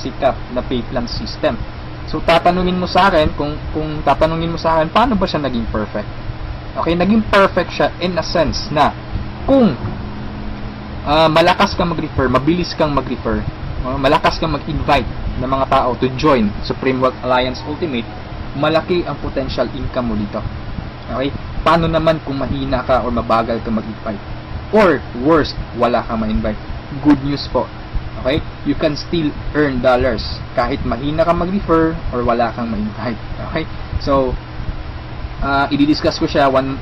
sikat na pay plan system. So tatanungin mo sa akin, kung tatanungin mo sa akin, paano ba siya naging perfect? Okay, naging perfect siya in a sense na kung malakas kang mag-refer, mabilis kang mag-refer, malakas kang mag-invite ng mga tao to join Supreme Wealth Alliance Ultimate, malaki ang potential income mo dito. Okay? Paano naman kung mahina ka or mabagal ka mag-invite? Or worst, wala kang ma-invite? Good news po. Okay? You can still earn dollars kahit mahina kang mag-refer or wala kang ma-invite. Okay? So, i-discuss ko siya one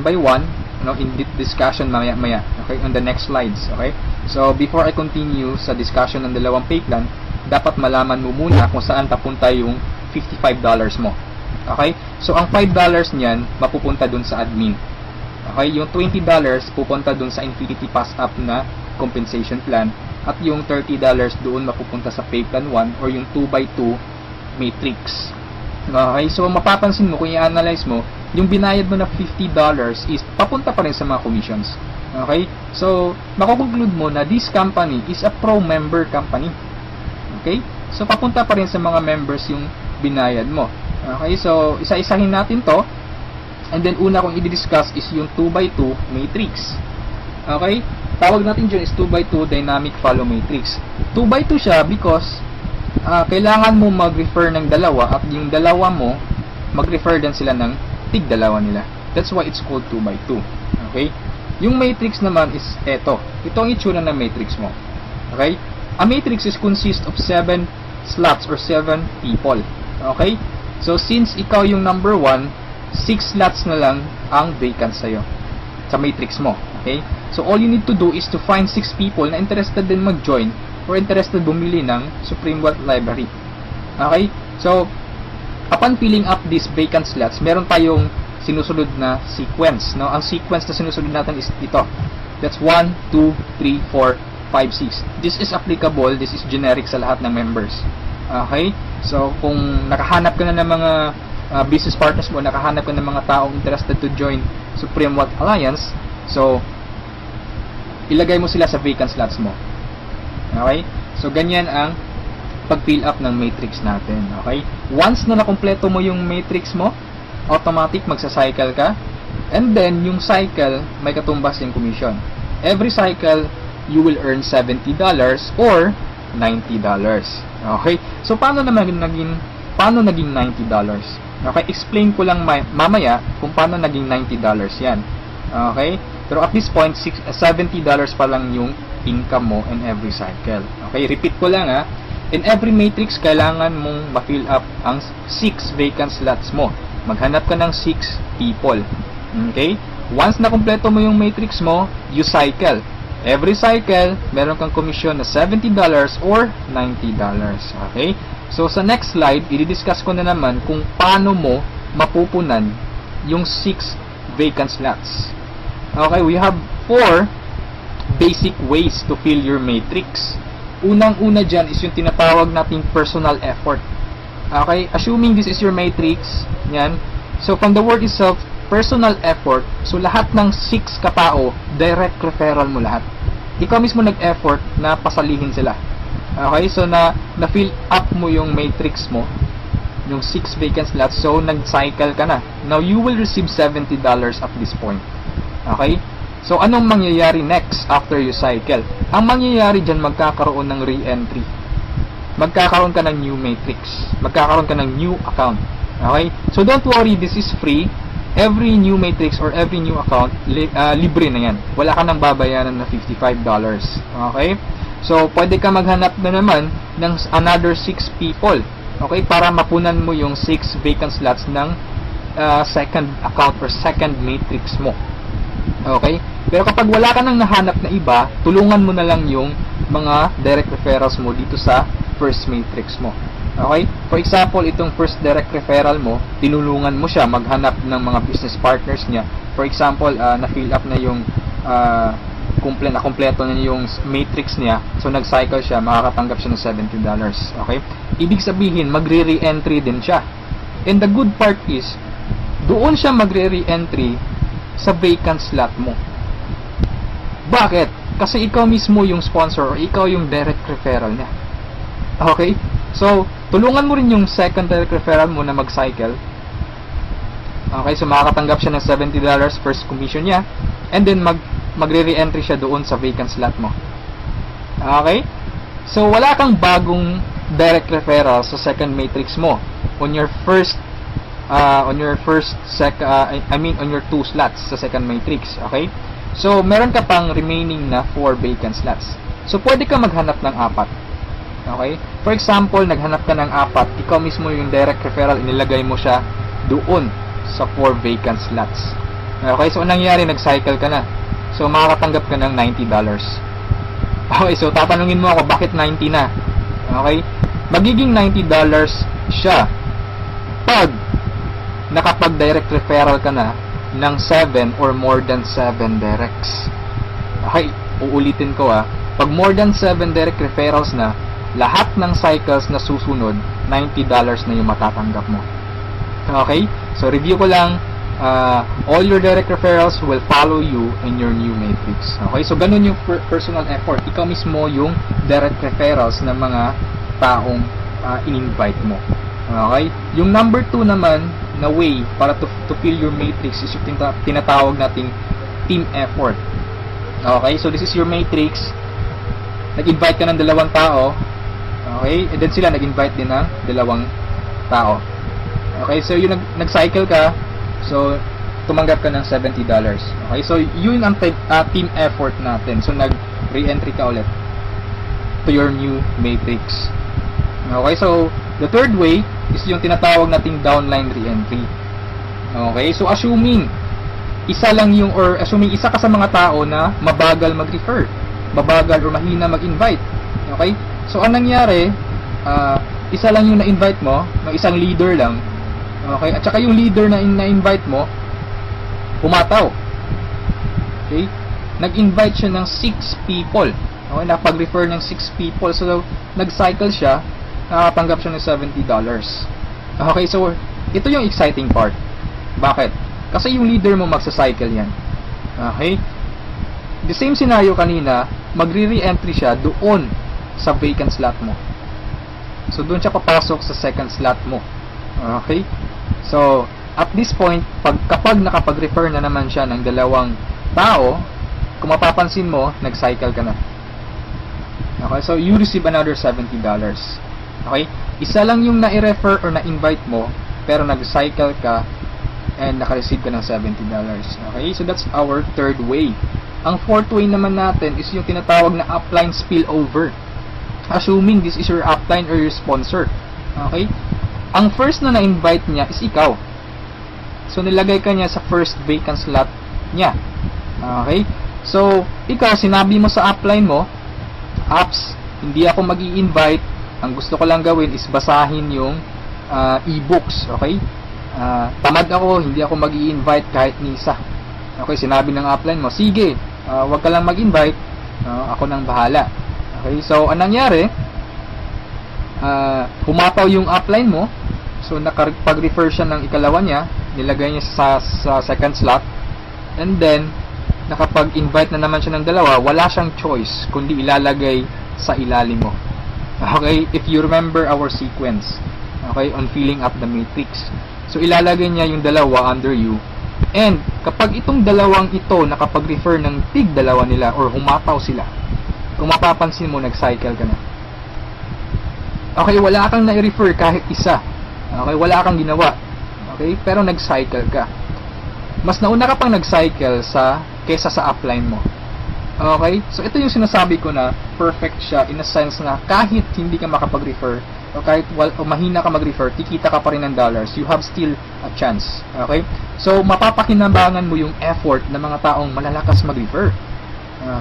by one, in discussion maya-maya. Okay? On the next slides. Okay? So, before I continue sa discussion ng dalawang pay plan, dapat malaman mo muna kung saan papunta yung $55 mo. Okay? So, ang $5 niyan, mapupunta dun sa admin. Okay? Yung $20 pupunta dun sa Infinity Pass Up na compensation plan. At yung $30 doon mapupunta sa pay plan 1 or yung 2x2 matrix. Okay? So, mapapansin mo, kung i-analyze mo, yung binayad mo na $50 is papunta pa rin sa mga commissions. Okay? So, makukonclude mo na this company is a pro-member company. Okay? So, papunta pa rin sa mga members yung binayad mo. Okay? So, isa-isahin natin to. And then, una kong i-discuss is yung 2x2 matrix. Okay? Tawag natin dyan is 2x2 dynamic follow matrix. 2x2 siya because kailangan mo mag-refer ng dalawa at yung dalawa mo, mag-refer din sila ng tig-dalawa nila. That's why it's called 2x2. Okay? Yung matrix naman is eto. Ito ang itsura ng matrix mo. Okay? A matrix is consist of 7 slots or 7 people. Okay? So, since ikaw yung number 1, 6 slots na lang ang vacant sa'yo sa matrix mo. Okay? So, all you need to do is to find 6 people na interested din mag-join or interested bumili ng Supreme Wealth Library. Okay? So, upon filling up these vacant slots, meron tayong sinusunod na sequence. No? Ang sequence na sinusunod natin is ito. That's 1, 2, 3, 4, 5, 6. This is applicable, this is generic sa lahat ng members. Okay? So, kung nakahanap ka na ng mga business partners mo, nakahanap ka ng mga taong interested to join Supreme Wealth Alliance, so, ilagay mo sila sa vacant slots mo. Okay? So, ganyan ang pag-fill up ng matrix natin. Okay? Once na nakompleto mo yung matrix mo, automatic magsa-cycle ka. And then, yung cycle, may katumbas yung commission. Every cycle, you will earn $70 or $90. Okay? So, paano naging $90? Okay? Explain ko lang mamaya kung paano naging $90 yan. Okay? Pero at this point, $70 pa lang yung income mo in every cycle. Okay? Repeat ko lang ha. In every matrix, kailangan mong ma-fill up ang 6 vacant slots mo. Maghanap ka ng 6 people. Okay? Once na kumpleto mo yung matrix mo, you cycle. Every cycle, meron kang commission na $70 or $90. Okay? So, sa next slide, i-discuss ko na naman kung paano mo mapupunan yung 6 vacant slots. Okay, we have 4 basic ways to fill your matrix. Unang-una dyan is yung tinatawag nating personal effort. Okay, assuming this is your matrix, yan. So, from the word itself, personal effort, so lahat ng 6 katao, direct referral mo lahat. Ikaw mismo nag-effort na pasalihin sila. Okay, so na-fill up mo yung matrix mo, yung 6 vacant slots, so nag-cycle ka na. Now, you will receive $70 at this point. Okay? So, anong mangyayari next after you cycle? Ang mangyayari dyan, magkakaroon ng re-entry. Magkakaroon ka ng new matrix. Magkakaroon ka ng new account. Okay? So, don't worry, this is free. Every new matrix or every new account, libre na yan. Wala ka nang babayaran na $55. Okay? So, pwede ka maghanap na naman ng another 6 people. Okay? Para mapunan mo yung 6 vacant slots ng second account or second matrix mo. Okay? Pero kapag wala ka nang nahanap na iba, tulungan mo na lang yung mga direct referrals mo dito sa first matrix mo. Okay? For example, itong first direct referral mo, tinulungan mo siya maghanap ng mga business partners niya. For example, na-fill up na yung kompleto na yung matrix niya. So, nag-cycle siya, makakatanggap siya ng $70. Okay? Ibig sabihin, magre-re-entry din siya. And the good part is, doon siya magre-re-entry sa vacant slot mo. Bakit? Kasi ikaw mismo yung sponsor or ikaw yung direct referral niya. Okay? So, tulungan mo rin yung second direct referral mo na mag-cycle. Okay? So, makakatanggap siya ng $70 first commission niya. And then, magre-re-entry siya doon sa vacant slot mo. Okay? So, wala kang bagong direct referral sa second matrix mo on your on your two slots sa second matrix. Okay? So, meron ka pang remaining na 4 vacant slots. So, pwede ka maghanap ng 4. Okay? For example, naghanap ka ng 4, ikaw mismo yung direct referral, inilagay mo siya doon sa 4 vacant slots. Okay? So, anong nangyari? Nag-cycle ka na. So, makakatanggap ka ng $90. Okay? So, tatanungin mo ako, bakit 90 na? Okay? Magiging $90 siya pag nakapag-direct referral ka na ng 7 or more than 7 directs. Okay? Uulitin ko pag more than 7 direct referrals na, lahat ng cycles na susunod, $90 na yung matatanggap mo. Okay? So, review ko lang, all your direct referrals will follow you in your new matrix. Okay? So, ganun yung personal effort. Ikaw mismo yung direct referrals ng mga taong in-invite mo. Okay? Yung number 2 naman na way para to fill your matrix is yung tinatawag nating team effort. Okay? So, this is your matrix. Nag-invite ka ng 2 tao. Okay? And then sila nag-invite din ng 2 tao. Okay? So, yung nag-cycle ka, so, tumanggap ka ng $70. Okay? So, yun ang team effort natin. So, nag-re-entry ka ulit to your new matrix. Okay? So, the third way is yung tinatawag nating downline re-entry. Okay? So, assuming isa ka sa mga tao na mabagal mag-refer, mabagal or mahina mag-invite. Okay? So, anong nangyari, isa lang yung na-invite mo, ng isang leader lang. Okay? At saka yung leader na na-invite mo, pumataw. Okay? Nag-invite siya ng 6 people. Okay? Napag-refer ng 6 people. So, nag-cycle siya, nakatanggap siya ng $70. Okay? So, ito yung exciting part. Bakit? Kasi yung leader mo magsa-cycle yan. Okay? The same scenario kanina, magre-re-entry siya doon sa vacant slot mo. So, doon siya papasok sa second slot mo. Okay? So, at this point, kapag nakapag-refer na naman siya ng 2 tao, kung mapapansin mo, nag-cycle ka na. Okay? So, you receive another $70. Okay? Isa lang yung na-refer or na-invite mo, pero nag-cycle ka and naka-receive ka ng $70. Okay? So, that's our third way. Ang fourth way naman natin is yung tinatawag na upline spillover. Assuming this is your upline or your sponsor. Okay? Ang first na na-invite niya is ikaw. So, nilagay ka niya sa first vacant slot niya. Okay? So, ikaw, sinabi mo sa upline mo, apps, hindi ako mag-i-invite. Ang gusto ko lang gawin is basahin yung e-books. Okay? Tamad ako, hindi ako mag-i-invite kahit ni isa. Okay? Sinabi ng upline mo, sige, wag ka lang mag-invite. Ako nang bahala. Okay, so anong nangyari? Humataw yung upline mo. So nakapag-refer siya ng ikalawa niya, nilagay niya sa second slot. And then nakapag-invite na naman siya ng 2, wala siyang choice kundi ilalagay sa ilalim mo. Okay, if you remember our sequence, okay, on filling up the matrix. So ilalagay niya yung 2 under you. And kapag itong 2 ito nakapag-refer ng tig 2 nila or humataw sila, kung mapapansin mo, nag-cycle ka na. Okay, wala kang na-refer kahit isa. Okay, wala kang ginawa. Okay, pero nag-cycle ka. Mas nauna ka pang nag-cycle kesa sa upline mo. Okay, so ito yung sinasabi ko na perfect siya in a sense na kahit hindi ka makapag-refer o kahit mahina ka mag-refer, kikita ka pa rin ng dollars. You have still a chance. Okay, so mapapakinabangan mo yung effort ng mga taong malalakas mag-refer.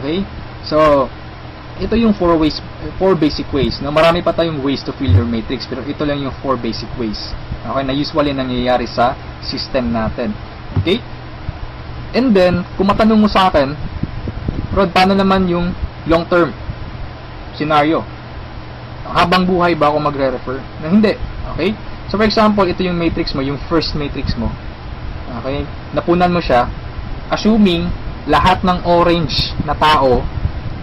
Okay, so ito yung 4 basic ways. No? Marami pa tayong ways to fill your matrix, pero ito lang yung 4 basic ways. Okay, na usually nangyayari sa system natin. Okay? And then, kung matanong mo sa akin, Rod, paano naman yung long-term scenario? Habang buhay ba ako magre-refer? Na hindi. Okay? So, for example, ito yung matrix mo, yung first matrix mo. Okay? Napunan mo siya, assuming lahat ng orange na tao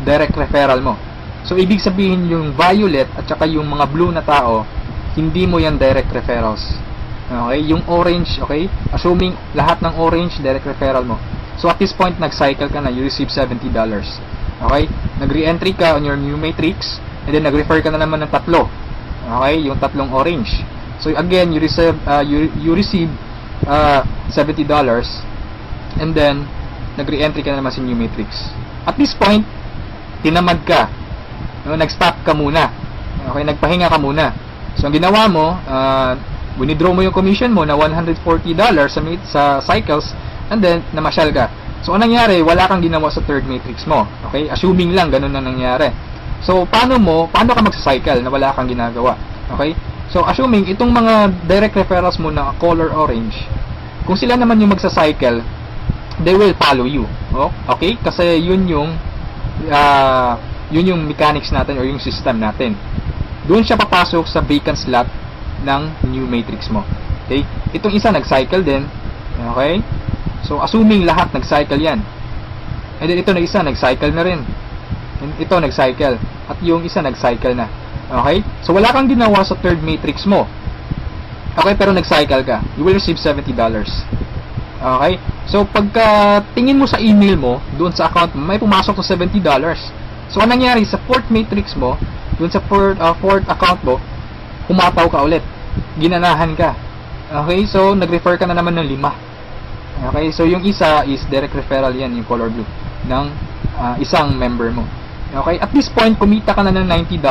direct referral mo. So, ibig sabihin yung violet at saka yung mga blue na tao, hindi mo yan direct referrals. Okay? Yung orange, okay? Assuming lahat ng orange, direct referral mo. So, at this point, nag-cycle ka na, you receive $70. Okay? Nag-re-entry ka on your new matrix, and then nag-refer ka na naman ng tatlo. Okay? Yung tatlong orange. So, again, you receive $70, and then, nag-re-entry ka na naman sa new matrix. At this point, tinamad ka. No? Nag-stop ka muna. Okay? Nagpahinga ka muna. So, ang ginawa mo, winidraw mo yung commission mo na $140 sa cycles, and then, namasyal ka. So, anong nangyari? Wala kang ginawa sa third matrix mo. Okay? Assuming lang, ganun na nangyari. So, paano ka magsa-cycle na wala kang ginagawa? Okay? So, assuming, itong mga direct referrals mo na color orange, kung sila naman yung magsa-cycle, they will follow you. Okay? Kasi yun yung mechanics natin or yung system natin. Doon siya papasok sa vacant slot ng new matrix mo. Okay? Itong isa nag-cycle din. Okay? So, assuming lahat nag-cycle yan. And then ito na isa, nag-cycle na rin. And ito, nag-cycle. At yung isa, nag-cycle na. Okay? So, wala kang ginawa sa third matrix mo. Okay? Pero nag-cycle ka. You will receive $70. Okay? So, pagka tingin mo sa email mo, doon sa account mo, may pumasok na $70. So, anong nangyari? Sa fourth matrix mo, doon sa fourth account mo, humataw ka ulit. Ginanahan ka. Okay? So, nag-refer ka na naman ng 5. Okay, so yung isa is direct referral yan, yung color blue, ng isang member mo. Okay, at this point, kumita ka na ng $90.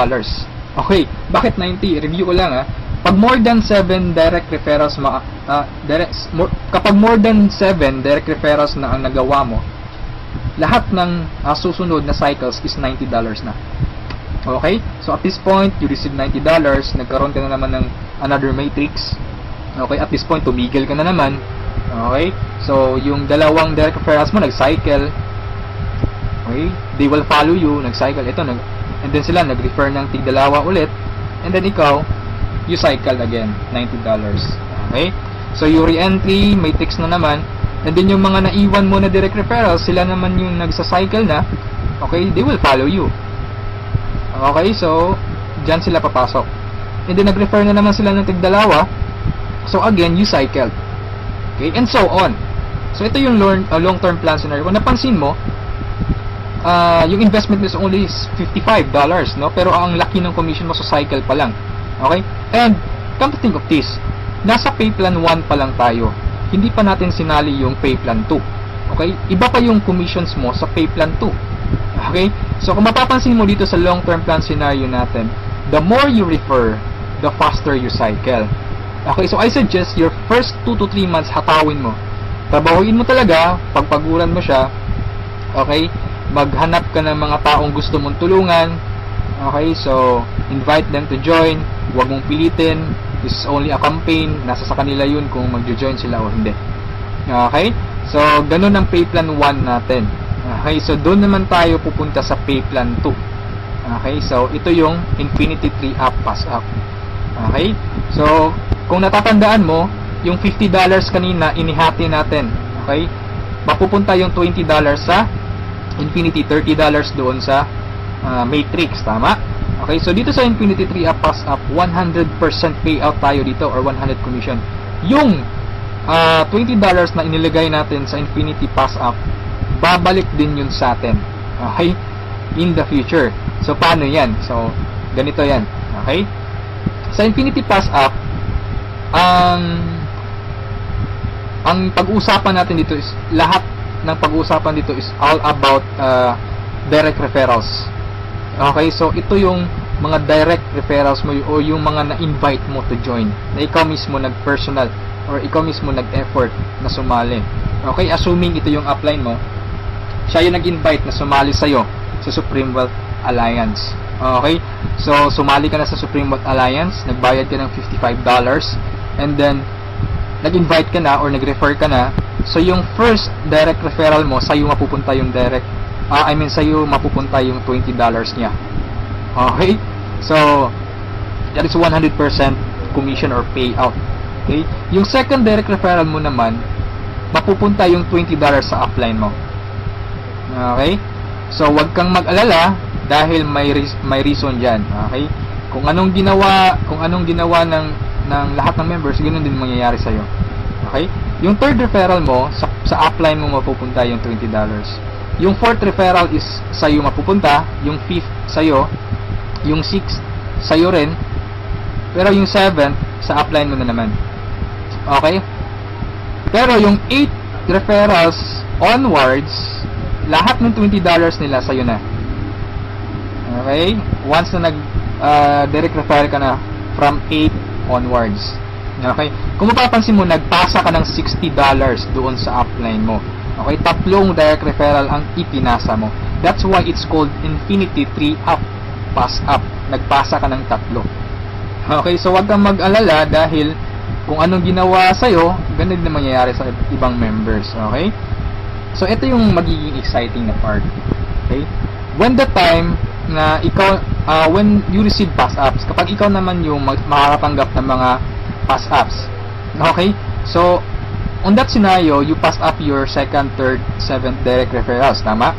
Okay, bakit 90? Review ko lang Pag more than 7 direct referrals, kapag more than 7 direct referrals na ang nagawa mo, lahat ng susunod na cycles is $90 na. Okay, so at this point, you receive $90, nagkaroon ka na naman ng another matrix. Okay, at this point, tumigil ka na naman. Okay? So, yung dalawang direct referrals mo, nag-cycle. Okay? They will follow you, nag-cycle. Ito, and then sila, nag-refer ng tig-dalawa ulit. And then ikaw, you cycle again, $90. Okay? So, yung re-entry, matrix na naman. And then yung mga naiwan mo na direct referrals, sila naman yung nagsa-cycle na. Okay? They will follow you. Okay? So, dyan sila papasok. And then, nag-refer na naman sila ng tig-dalawa. So, again, you cycle. Okay, and so on. So, ito yung long-term plan scenario. Kung napansin mo, yung investment is only $55, no? Pero ang laki ng commission mo sa cycle pa lang. Okay? And, come to think of this, nasa pay plan 1 pa lang tayo. Hindi pa natin sinali yung pay plan 2. Okay? Iba pa yung commissions mo sa pay plan 2. Okay? So, kung mapapansin mo dito sa long-term plan scenario natin, the more you refer, the faster you cycle. Okay, so I suggest your first 2 to 3 months hatawin mo. Trabahuin mo talaga, pagpaguran mo siya. Okay, maghanap ka ng mga taong gusto mong tulungan. Okay, so invite them to join. Huwag mong pilitin. This is only a campaign. Nasa sa kanila yun kung magjo-join sila o hindi. Okay, so ganun ang pay plan 1 natin. Okay, so doon naman tayo pupunta sa pay plan 2. Okay, so ito yung Infinity Tree Up Pass Up. Okay, so kung natatandaan mo, yung $50 kanina, inihati natin. Okay? Mapupunta yung $20 sa Infinity, $30 doon sa Matrix. Tama? Okay? So, dito sa Infinity 3 Up Pass Up, 100% payout tayo dito or 100 commission. Yung $20 na inilagay natin sa Infinity Pass Up, babalik din yun sa atin. Okay? In the future. So, paano yan? So, ganito yan. Okay? Sa Infinity Pass Up, ang pag-uusapan natin dito is lahat ng pag-uusapan dito is all about direct referrals. Okay, so ito yung mga direct referrals mo o yung mga na-invite mo to join, na ikaw mismo nag-personal or ikaw mismo nag-effort na sumali. Okay, assuming ito yung upline mo, siya yung nag-invite na sumali sa'yo sa Supreme Wealth Alliance. Okay, so sumali ka na sa Supreme Wealth Alliance, nagbayad ka ng $55, and then nag-invite ka na or nag-refer ka na, so yung first direct referral mo, sa'yo mapupunta yung sa'yo mapupunta yung $20 niya. Okay? So, that is 100% commission or payout. Okay? Yung second direct referral mo naman, mapupunta yung $20 sa upline mo. Okay? So, wag kang mag-alala dahil may reason diyan. Okay? Kung anong ginawa ng lahat ng members, ganoon din mangyayari sa iyo. Okay? Yung third referral mo sa upline mo mapupunta yung $20. Yung fourth referral is sa iyo mapupunta, yung fifth sa iyo, yung sixth sa iyo rin, pero yung seventh sa upline mo na naman. Okay? Pero yung 8 referrals onwards, lahat ng $20 nila sa iyo na. Okay? Once na direct referral ka na from 8 onwards. Okay? Kung mapapansin mo, nagpasa ka ng $60 doon sa upline mo. Okay? Tatlong direct referral ang ipinasa mo. That's why it's called Infinity 3 up, pass up. Nagpasa ka ng tatlo. Okay? So, wag kang mag-alala dahil kung anong ginawa sa'yo, ganun din mangyayari sa ibang members. Okay? So, ito yung magiging exciting na part. Okay? When the time na ikaw, when you receive pass-ups, kapag ikaw naman yung makakatanggap ng mga pass-ups. Okay? So, on that scenario, you pass up your second, third, seventh direct referrals. Tama?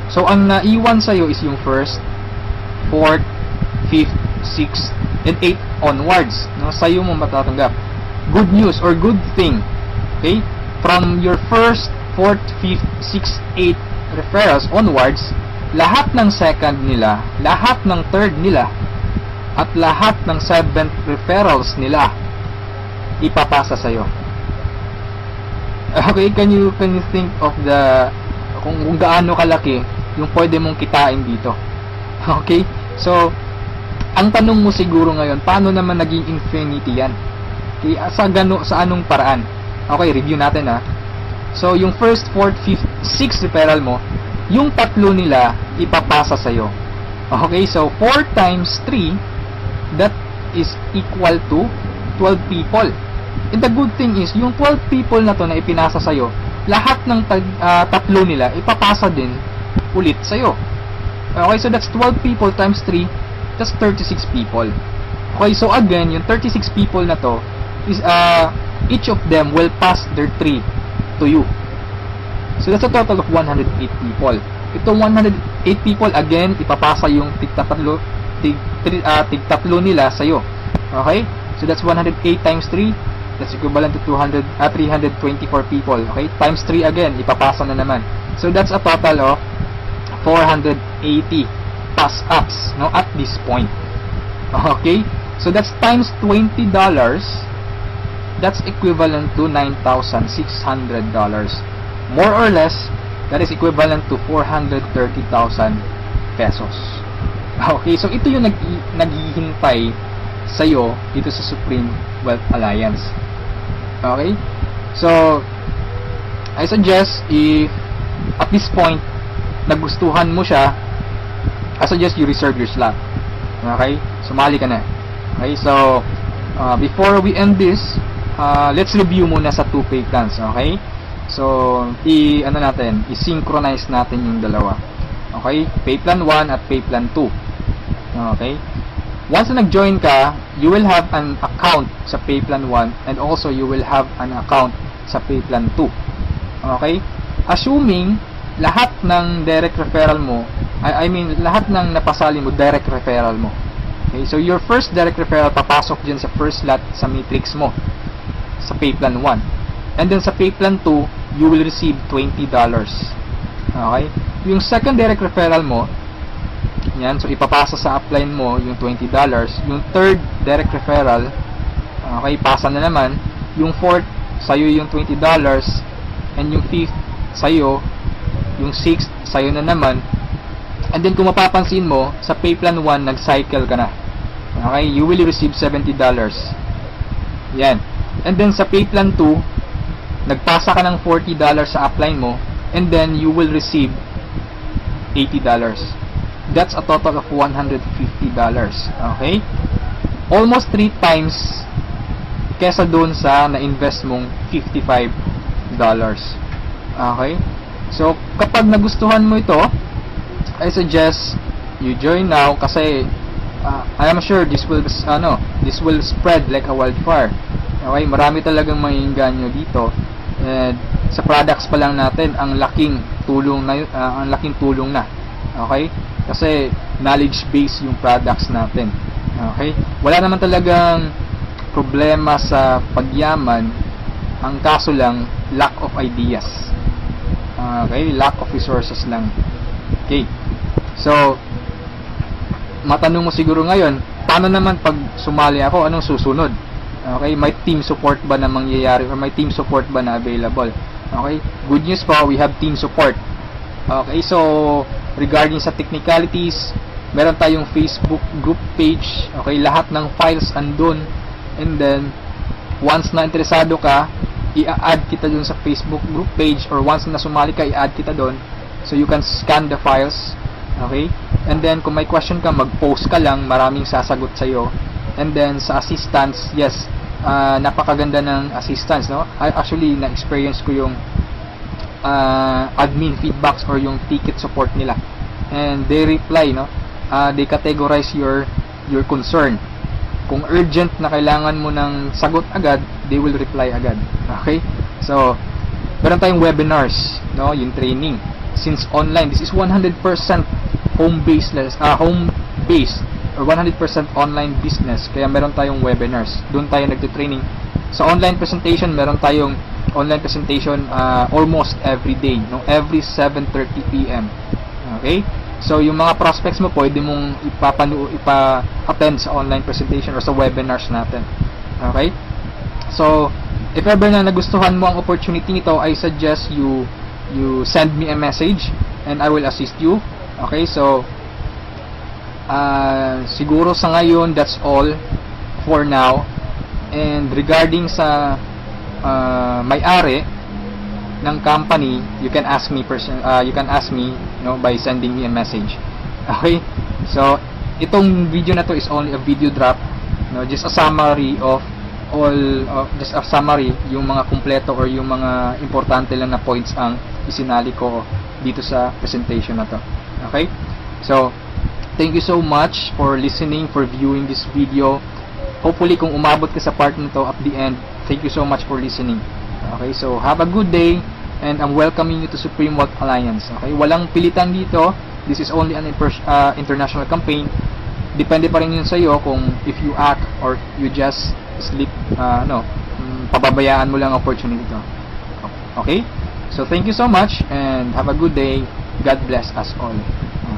So, ang naiwan sa'yo is yung first, fourth, fifth, sixth, and eighth onwards. No? Sa'yo mo matatanggap. Good news or good thing. Okay? From your first, fourth, fifth, sixth, eighth referrals onwards, lahat ng second nila, lahat ng third nila, at lahat ng seventh referrals nila, ipapasa sa'yo. Okay, can you think of kung gaano kalaki yung pwede mong kitain dito? Okay? So, ang tanong mo siguro ngayon, paano naman naging infinity yan? Okay, sa anong paraan? Okay, review natin ha. So, yung first, fourth, fifth, sixth referral mo, yung tatlo nila ipapasa sa'yo. Okay, so 4 times 3, that is equal to 12 people. And the good thing is, yung 12 people na to na ipinasa sa'yo, lahat ng tatlo nila ipapasa din ulit sa'yo. Okay, so that's 12 people times 3, that's 36 people. Okay, so again, yung 36 people na to, is each of them will pass their 3 to you. So that's a total of 108 people. Itong 108 people, again, ipapasa yung tig-tatlo nila sa'yo. Okay? So that's 108 times 3. That's equivalent to 324 people. Okay? Times 3 again, ipapasa na naman. So that's a total of 480 pass-ups, no, at this point. Okay? So that's times $20. That's equivalent to $9,600. More or less, that is equivalent to 430,000 pesos. Okay, so ito yung naghihintay sa'yo dito sa Supreme Wealth Alliance. Okay? So, I suggest if at this point nagustuhan mo siya, I suggest you reserve your slot. Okay? Sumali ka na. Okay, so before we end this, let's review muna sa 2 pay plans. Okay? So, i-synchronize natin yung dalawa. Okay? Pay plan 1 at pay plan 2. Okay? Once na nag-join ka, you will have an account sa pay plan 1 and also you will have an account sa pay plan 2. Okay? Assuming lahat ng direct referral mo, lahat ng napasali mo, direct referral mo. Okay? So, your first direct referral papasok dyan sa first lot sa matrix mo sa pay plan 1. And then sa pay plan 2, you will receive $20. Okay? Yung second direct referral mo, yan, so ipapasa sa upline mo yung $20. Yung third direct referral, okay, pasa na naman. Yung fourth, sa'yo yung $20. And yung fifth, sa'yo. Yung sixth, sa'yo na naman. And then kung mapapansin mo, sa pay plan 1, nag-cycle ka na. Okay? You will receive $70. Yan. And then sa pay plan 2, nagpasa ka ng $40 sa upline mo, and then you will receive $80. That's a total of $150. Okay? Almost 3 times kesa doon sa na-invest mong $55. Okay? So, kapag nagustuhan mo ito, I suggest you join now kasi I am sure this will spread like a wildfire. Okay? Marami talagang maiinganyo dito. And sa products pa lang natin ang laking tulong na. Okay? Kasi knowledge base yung products natin. Okay? Wala naman talagang problema sa pagyaman, ang kaso lang lack of ideas. Okay? Lack of resources lang. Okay. So, matanong mo siguro ngayon, paano naman pag sumali ako, anong susunod? Okay? May team support ba na mangyayari or may team support ba na available? Okay? Good news po, we have team support. Okay? So, regarding sa technicalities, meron tayong Facebook group page. Okay? Lahat ng files andun. And then, once na interesado ka, i-add kita dun sa Facebook group page, or once na sumali ka, i-add kita dun. So, you can scan the files. Okay? And then, kung may question ka, mag-post ka lang. Maraming sasagot sa'yo. And then, sa assistance, yes, napakaganda ng assistance, no? Actually, na-experience ko yung admin feedbacks or yung ticket support nila. And they reply, no? They categorize your concern. Kung urgent na kailangan mo ng sagot agad, they will reply agad. Okay? So, meron tayong webinars, no? Yung training. Since online, this is 100% home-based or 100% online business. Kaya meron tayong webinars. Doon tayo nagte-training. Sa online presentation, meron tayong online presentation almost every day, no? Every 7:30 PM. Okay? So, yung mga prospects mo, pwede mong ipa-attend sa online presentation or sa webinars natin. Okay? So, if ever na nagustuhan mo ang opportunity nito, I suggest you send me a message and I will assist you. Okay? So, siguro sa ngayon, that's all for now. And regarding sa may-ari ng company, you can ask me by sending me a message. Okay? So, itong video na to is only a video drop, no? Just a summary of yung mga kumpleto or yung mga importante lang na points ang isinali ko dito sa presentation na to. Okay? So, thank you so much for listening, for viewing this video. Hopefully, kung umabot ka sa part nito at the end, thank you so much for listening. Okay? So, have a good day. And I'm welcoming you to Supreme Wealth Alliance. Okay? Walang pilitan dito. This is only an international campaign. Depende pa rin yun sa iyo kung if you act or you just sleep, pababayaan mo lang ang opportunity to. Okay? So, thank you so much and have a good day. God bless us all.